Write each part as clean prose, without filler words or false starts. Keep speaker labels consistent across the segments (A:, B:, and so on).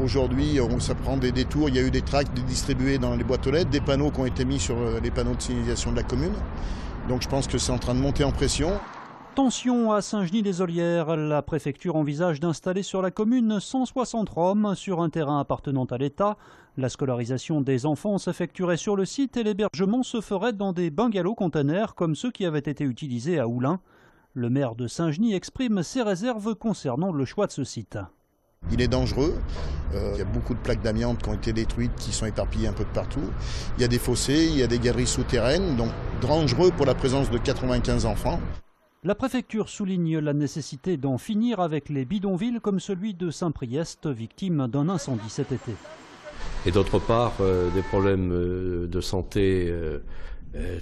A: Aujourd'hui, ça prend des détours. Il y a eu des tracts distribués dans les boîtes aux lettres, des panneaux qui ont été mis sur les panneaux de signalisation de la commune. Donc je pense que c'est en train de monter en pression.
B: Tension à Saint-Genis-les-Olières. La préfecture envisage d'installer sur la commune 160 Roms sur un terrain appartenant à l'État. La scolarisation des enfants s'effectuerait sur le site et l'hébergement se ferait dans des bungalows containers comme ceux qui avaient été utilisés à Oulin. Le maire de Saint-Genis exprime ses réserves concernant le choix de ce site.
A: Il est dangereux. Il y a beaucoup de plaques d'amiante qui ont été détruites, qui sont éparpillées un peu de partout. Il y a des fossés, il y a des galeries souterraines, donc dangereux pour la présence de 95 enfants.
B: La préfecture souligne la nécessité d'en finir avec les bidonvilles comme celui de Saint-Priest, victime d'un incendie cet été.
C: Et d'autre part, des problèmes de santé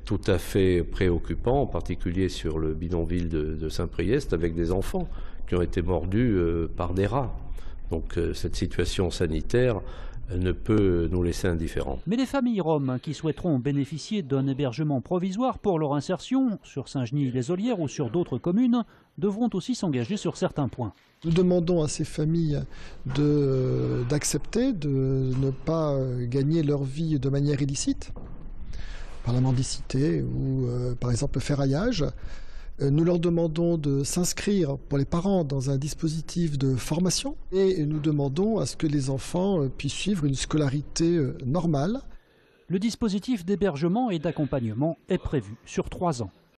C: tout à fait préoccupants, en particulier sur le bidonville de Saint-Priest, avec des enfants qui ont été mordus par des rats. Donc cette situation sanitaire ne peut nous laisser indifférents.
B: Mais les familles roms qui souhaiteront bénéficier d'un hébergement provisoire pour leur insertion sur Saint-Genis-les-Olières ou sur d'autres communes devront aussi s'engager sur certains points.
D: Nous demandons à ces familles d'accepter de ne pas gagner leur vie de manière illicite, par la mendicité ou par exemple le ferraillage. Nous leur demandons de s'inscrire pour les parents dans un dispositif de formation et nous demandons à ce que les enfants puissent suivre une scolarité normale.
B: Le dispositif d'hébergement et d'accompagnement est prévu sur 3 ans.